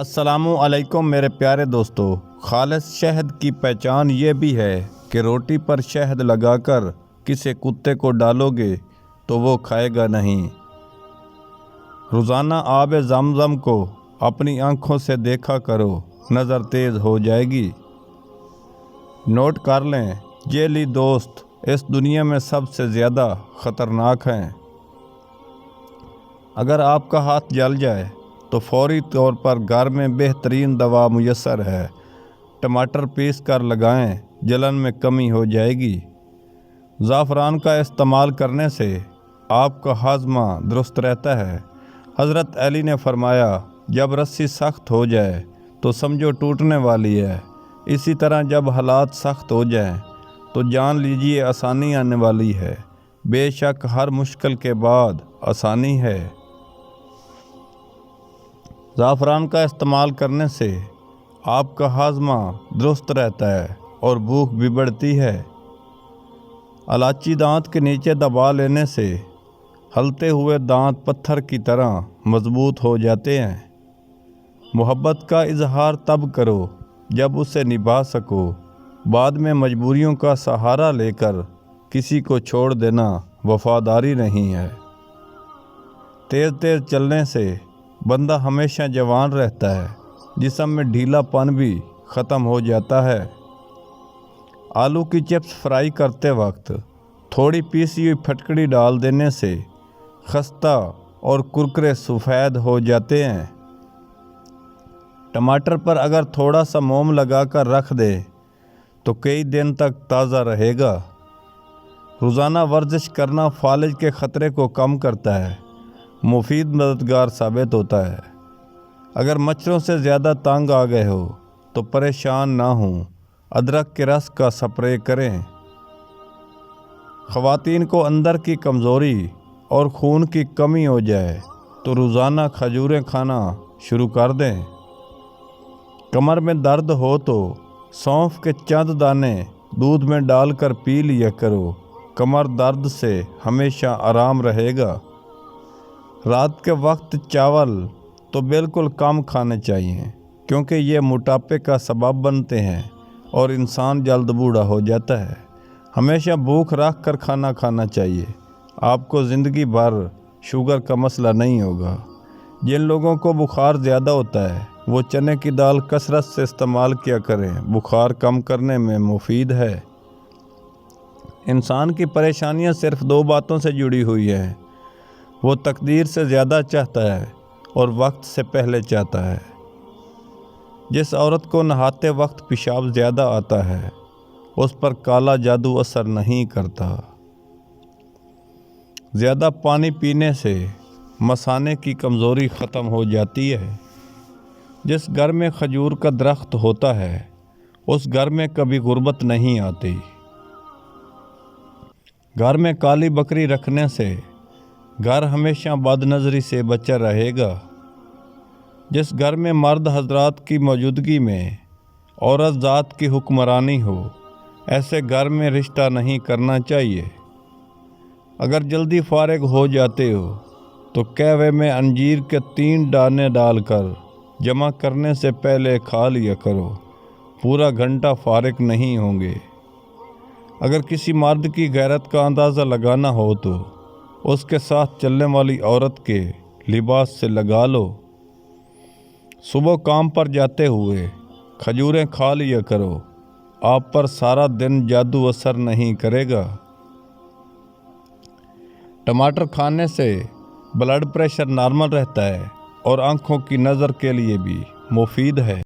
السلام علیکم میرے پیارے دوستو، خالص شہد کی پہچان یہ بھی ہے کہ روٹی پر شہد لگا کر کسی کتے کو ڈالو گے تو وہ کھائے گا نہیں۔ روزانہ آب زمزم کو اپنی آنکھوں سے دیکھا کرو، نظر تیز ہو جائے گی۔ نوٹ کر لیں، جیلی دوست اس دنیا میں سب سے زیادہ خطرناک ہیں۔ اگر آپ کا ہاتھ جل جائے تو فوری طور پر گھر میں بہترین دوا میسر ہے، ٹماٹر پیس کر لگائیں، جلن میں کمی ہو جائے گی۔ زعفران کا استعمال کرنے سے آپ کا ہاضمہ درست رہتا ہے۔ حضرت علی نے فرمایا، جب رسی سخت ہو جائے تو سمجھو ٹوٹنے والی ہے، اسی طرح جب حالات سخت ہو جائیں تو جان لیجیے آسانی آنے والی ہے۔ بے شک ہر مشکل کے بعد آسانی ہے۔ زعفران کا استعمال کرنے سے آپ کا ہاضمہ درست رہتا ہے اور بھوک بھی بڑھتی ہے۔ الائچی دانت کے نیچے دبا لینے سے ہلتے ہوئے دانت پتھر کی طرح مضبوط ہو جاتے ہیں۔ محبت کا اظہار تب کرو جب اسے نبھا سکو، بعد میں مجبوریوں کا سہارا لے کر کسی کو چھوڑ دینا وفاداری نہیں ہے۔ تیز تیز چلنے سے بندہ ہمیشہ جوان رہتا ہے، جسم میں ڈھیلا پن بھی ختم ہو جاتا ہے۔ آلو کی چپس فرائی کرتے وقت تھوڑی پیسی ہوئی پھٹکڑی ڈال دینے سے خستہ اور کرکرے سفید ہو جاتے ہیں۔ ٹماٹر پر اگر تھوڑا سا موم لگا کر رکھ دے تو کئی دن تک تازہ رہے گا۔ روزانہ ورزش کرنا فالج کے خطرے کو کم کرتا ہے، مفید مددگار ثابت ہوتا ہے۔ اگر مچھروں سے زیادہ تنگ آ گئے ہو تو پریشان نہ ہوں، ادرک کے رس کا سپرے کریں۔ خواتین کو اندر کی کمزوری اور خون کی کمی ہو جائے تو روزانہ کھجوریں کھانا شروع کر دیں۔ کمر میں درد ہو تو سونف کے چند دانے دودھ میں ڈال کر پی لیا کرو، کمر درد سے ہمیشہ آرام رہے گا۔ رات کے وقت چاول تو بالکل کم کھانے چاہیے، کیونکہ یہ موٹاپے کا سبب بنتے ہیں اور انسان جلد بوڑھا ہو جاتا ہے۔ ہمیشہ بھوک رکھ کر کھانا کھانا چاہیے، آپ کو زندگی بھر شوگر کا مسئلہ نہیں ہوگا۔ جن لوگوں کو بخار زیادہ ہوتا ہے وہ چنے کی دال کثرت سے استعمال کیا کریں، بخار کم کرنے میں مفید ہے۔ انسان کی پریشانیاں صرف دو باتوں سے جڑی ہوئی ہیں، وہ تقدیر سے زیادہ چاہتا ہے اور وقت سے پہلے چاہتا ہے۔ جس عورت کو نہاتے وقت پیشاب زیادہ آتا ہے اس پر کالا جادو اثر نہیں کرتا۔ زیادہ پانی پینے سے مثانے کی کمزوری ختم ہو جاتی ہے۔ جس گھر میں کھجور کا درخت ہوتا ہے اس گھر میں کبھی غربت نہیں آتی۔ گھر میں کالی بکری رکھنے سے گھر ہمیشہ بد نظری سے بچا رہے گا۔ جس گھر میں مرد حضرات کی موجودگی میں عورت ذات کی حکمرانی ہو، ایسے گھر میں رشتہ نہیں کرنا چاہیے۔ اگر جلدی فارغ ہو جاتے ہو تو قہوے میں انجیر کے 3 دانے ڈال کر جمع کرنے سے پہلے کھا لیا کرو، پورا گھنٹہ فارغ نہیں ہوں گے۔ اگر کسی مرد کی غیرت کا اندازہ لگانا ہو تو اس کے ساتھ چلنے والی عورت کے لباس سے لگا لو۔ صبح کام پر جاتے ہوئے کھجوریں کھا لیا کرو، آپ پر سارا دن جادو اثر نہیں کرے گا۔ ٹماٹر کھانے سے بلڈ پریشر نارمل رہتا ہے اور آنکھوں کی نظر کے لیے بھی مفید ہے۔